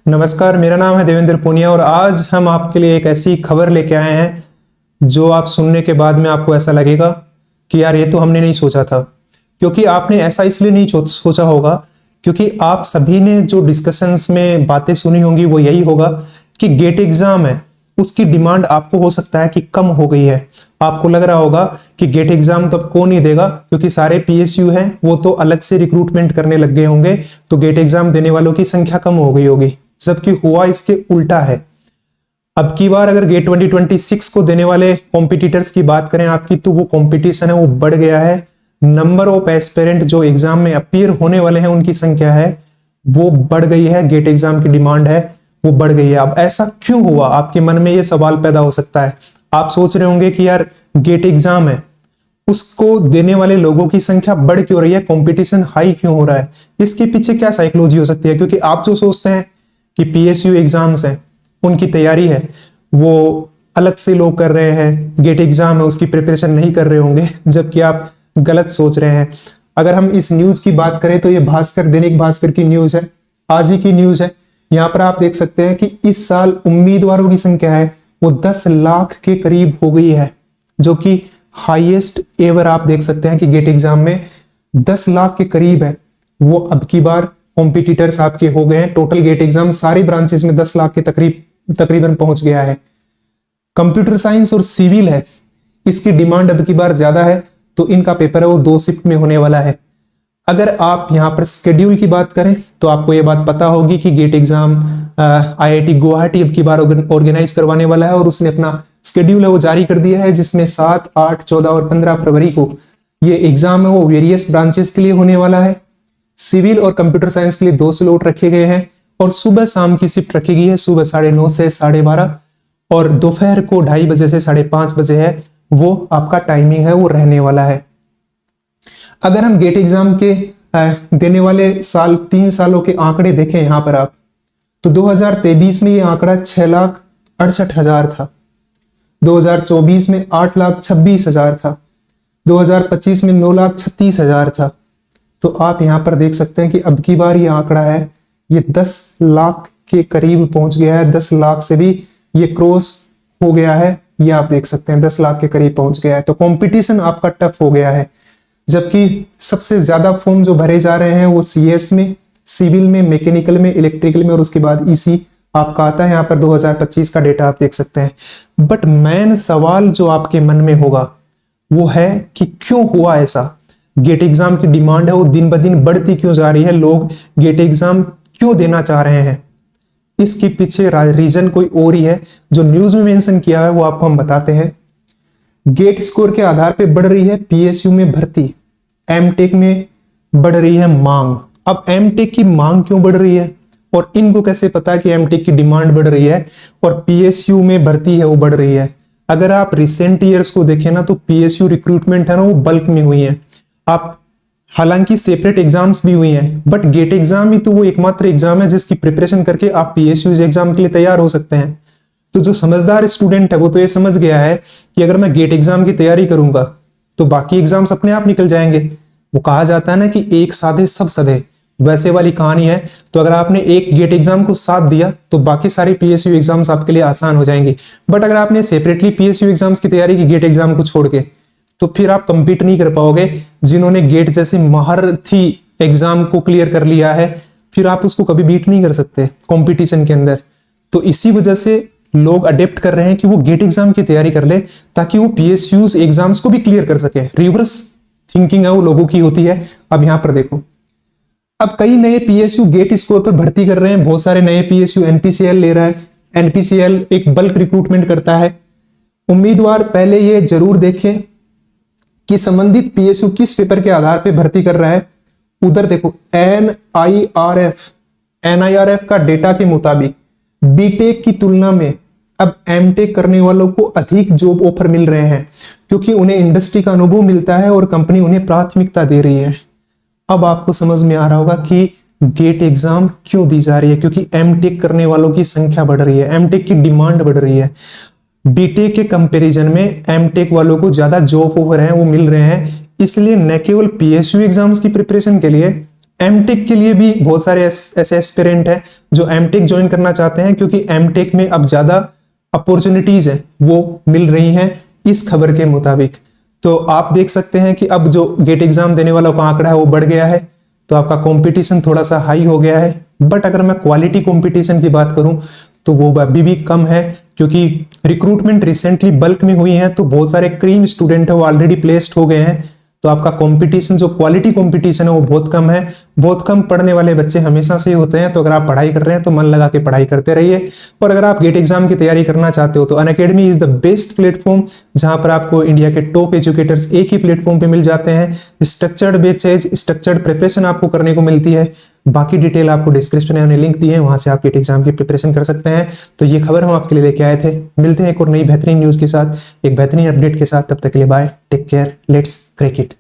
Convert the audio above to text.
नमस्कार, मेरा नाम है देवेंद्र पुनिया और आज हम आपके लिए एक ऐसी खबर लेके आए हैं जो आप सुनने के बाद में आपको ऐसा लगेगा कि यार ये तो हमने नहीं सोचा था। क्योंकि आपने ऐसा इसलिए नहीं सोचा होगा क्योंकि आप सभी ने जो डिस्कशंस में बातें सुनी होंगी वो यही होगा कि गेट एग्जाम है उसकी डिमांड आपको हो सकता है कि कम हो गई है। आपको लग रहा होगा कि गेट एग्जाम तो अब कौन नहीं देगा क्योंकि सारे पीएसयू हैं वो तो अलग से रिक्रूटमेंट करने लग गए होंगे, तो गेट एग्जाम देने वालों की संख्या कम हो गई होगी। जबकि हुआ इसके उल्टा है। अब की बार अगर गेट 2026 को देने वाले कॉम्पिटिटर्स की बात करें आपकी, तो वो कॉम्पिटिशन है वो बढ़ गया है। नंबर ऑफ एस्पिरेंट जो एग्जाम में अपीयर होने वाले हैं उनकी संख्या है वो बढ़ गई है। गेट एग्जाम की डिमांड है वो बढ़ गई है। अब ऐसा क्यों हुआ, आपके मन में ये सवाल पैदा हो सकता है। आप सोच रहे होंगे कि यार गेट एग्जाम है उसको देने वाले लोगों की संख्या बढ़ क्यों रही है, कंपटीशन हाई क्यों हो रहा है, इसके पीछे क्या साइकोलॉजी हो सकती है। क्योंकि आप जो सोचते हैं कि पीएसयू एग्जाम्स हैं उनकी तैयारी है वो अलग से लोग कर रहे हैं, गेट एग्जाम है उसकी प्रिपरेशन नहीं कर रहे होंगे, जबकि आप गलत सोच रहे हैं। अगर हम इस न्यूज की बात करें तो ये भास्कर, दैनिक भास्कर की न्यूज है, आज ही की न्यूज है। यहाँ पर आप देख सकते हैं कि इस साल उम्मीदवारों की संख्या है वो 10 लाख के करीब हो गई है, जो कि हाईएस्ट एवर आप देख सकते हैं कि गेट एग्जाम में 10 लाख के करीब है। वो अब की बार कॉम्पिटिटर्स आपके हो गए हैं। टोटल गेट एग्जाम सारी ब्रांचेस में 10 लाख के तकरीबन पहुंच गया है। कंप्यूटर साइंस और सिविल है, इसकी डिमांड अब की बार ज्यादा है, तो इनका पेपर है वो 2 शिफ्ट में होने वाला है। अगर आप यहां पर शेड्यूल की बात करें तो आपको यह बात पता होगी कि गेट एग्जाम आईआईटी गुवाहाटी अब की बार ऑर्गेनाइज करवाने वाला है और उसने अपना शेड्यूल है वो जारी कर दिया है, जिसमें 7, 8, 14 और 15 फरवरी को ये एग्जाम है वो वेरियस ब्रांचेस के लिए होने वाला है। सिविल और कंप्यूटर साइंस के लिए 2 स्लॉट रखे गए हैं और सुबह शाम की शिफ्ट रखी गई है, सुबह 9:30 से 12:30 और दोपहर को 2:30 बजे से 5:30 बजे है वो आपका टाइमिंग है वो रहने वाला है। अगर हम गेट एग्जाम के देने वाले 3 सालों के आंकड़े देखें यहां पर आप, तो 2023 में ये आंकड़ा 6,68,000 था, 2024 में 8,26,000 था, 2025 में 9,36,000 था। तो आप यहां पर देख सकते हैं कि अब की बार ये आंकड़ा है ये 10 लाख के करीब पहुंच गया है, 10 लाख से भी ये क्रॉस हो गया है। ये आप देख सकते हैं 10 लाख के करीब पहुंच गया है। तो कंपटीशन आपका टफ हो गया है। जबकि सबसे ज्यादा फॉर्म जो भरे जा रहे हैं वो सीएस में, सिविल में, मैकेनिकल में, इलेक्ट्रिकल में और उसके बाद ईसी आपका आता है। यहाँ पर 2025 का डेटा आप देख सकते हैं। बट मेन सवाल जो आपके मन में होगा वो है कि क्यों हुआ ऐसा, गेट एग्जाम की डिमांड है वो दिन ब दिन बढ़ती क्यों जा रही है, लोग गेट एग्जाम क्यों देना चाह रहे हैं। इसके पीछे रीजन कोई और ही है, जो न्यूज में मेंशन किया है वो आपको हम बताते हैं। गेट स्कोर के आधार पे बढ़ रही है पीएसयू में भर्ती, एमटेक में बढ़ रही है मांग। अब एमटेक की मांग क्यों बढ़ रही है और इनको कैसे पता है कि एमटेक की डिमांड बढ़ रही है और पीएसयू में भर्ती है वो बढ़ रही है। अगर आप रिसेंट ईयर्स को देखें ना तो पीएसयू रिक्रूटमेंट है ना वो बल्क में हुई है। आप हालांकि सेपरेट एग्जाम्स भी हुई हैं, बट गेट एग्जाम ही तो वो एकमात्र एग्जाम है जिसकी प्रिपरेशन करके आप पीएसयू एग्जाम के लिए तैयार हो सकते हैं। तो जो समझदार स्टूडेंट है वो तो ये समझ गया है कि अगर मैं गेट एग्जाम की तैयारी करूंगा तो बाकी एग्जाम्स अपने आप निकल जाएंगे। वो कहा जाता है ना कि एक साधे सब सधे, वैसे वाली कहानी है। तो अगर आपने एक गेट एग्जाम को साथ दिया तो बाकी सारी पीएसयू एग्जाम्स आपके लिए आसान हो जाएंगी। बट अगर आपने सेपरेटली पीएसयू एग्जाम्स की तैयारी की गेट एग्जाम को छोड़ के, तो फिर आप कंपीट नहीं कर पाओगे। जिन्होंने गेट जैसे महारथी एग्जाम को क्लियर कर लिया है फिर आप उसको कभी बीट नहीं कर सकते कंपटीशन के अंदर। तो इसी वजह से लोग अडेप्ट कर रहे हैं कि वो गेट एग्जाम की तैयारी कर ले ताकि वो पीएसयूज एग्जाम्स को भी क्लियर कर सके। रिवर्स थिंकिंग है वो लोगों की होती है। अब यहां पर देखो, अब कई नए पीएसयू गेट स्कोर पर भर्ती कर रहे हैं, बहुत सारे नए पीएसयू एनपीसीएल ले रहा है। एनपीसीएल एक बल्क रिक्रूटमेंट करता है। उम्मीदवार पहले ये जरूर देखें कि संबंधित पीएसयू किस पेपर के आधार पर भर्ती कर रहा है। उधर देखो एनआईआरएफ का डेटा के मुताबिक बीटेक की तुलना में अब एमटेक करने वालों को अधिक जॉब ऑफर मिल रहे हैं, क्योंकि उन्हें इंडस्ट्री का अनुभव मिलता है और कंपनी उन्हें प्राथमिकता दे रही है। अब आपको समझ में आ रहा होगा कि गेट एग्जाम क्यों दी जा रही है, क्योंकि एमटेक करने वालों की संख्या बढ़ रही है, एमटेक की डिमांड बढ़ रही है। बीटेक के कंपैरिजन में एमटेक वालों को ज्यादा जॉब ऑफर हैं वो मिल रहे हैं। इसलिए न केवल पीएसयू एग्जाम्स की प्रिपरेशन के लिए एमटेक के लिए भी बहुत सारे ऐसे एस्पिरेंट हैं जो एमटेक ज्वाइन करना चाहते हैं, क्योंकि एमटेक में अब ज्यादा अपॉर्चुनिटीज है वो मिल रही हैं इस खबर के मुताबिक। तो आप देख सकते हैं कि अब जो गेट एग्जाम देने वालों का आंकड़ा है वो बढ़ गया है, तो आपका कंपटीशन थोड़ा सा हाई हो गया है। बट अगर मैं क्वालिटी कंपटीशन की बात करूं तो वो अभी भी कम है, क्योंकि रिक्रूटमेंट रिसेंटली बल्क में हुई है, तो बहुत सारे क्रीम स्टूडेंट है वो ऑलरेडी प्लेस्ड हो गए हैं। तो आपका कंपटीशन जो क्वालिटी कंपटीशन है वो बहुत कम है। बहुत कम पढ़ने वाले बच्चे हमेशा से ही होते हैं। तो अगर आप पढ़ाई कर रहे हैं तो मन लगा के पढ़ाई करते रहिए। और अगर आप गेट एग्जाम की तैयारी करना चाहते हो तो Unacademy is the best platform, जहां पर आपको इंडिया के टॉप एजुकेटर्स एक ही प्लेटफॉर्म पे मिल जाते हैं। स्ट्रक्चर्ड बैचेज, स्ट्रक्चर्ड प्रिपरेशन आपको करने को मिलती है। बाकी डिटेल आपको डिस्क्रिप्शन में हमने लिंक दिए हैं, वहां से आप गेट एग्जाम की प्रिपरेशन कर सकते हैं। तो ये खबर हम आपके लिए लेके आए थे। मिलते हैं एक और नई बेहतरीन न्यूज के साथ, एक बेहतरीन अपडेट के साथ। तब तक के लिए bye, take care, let's crack it.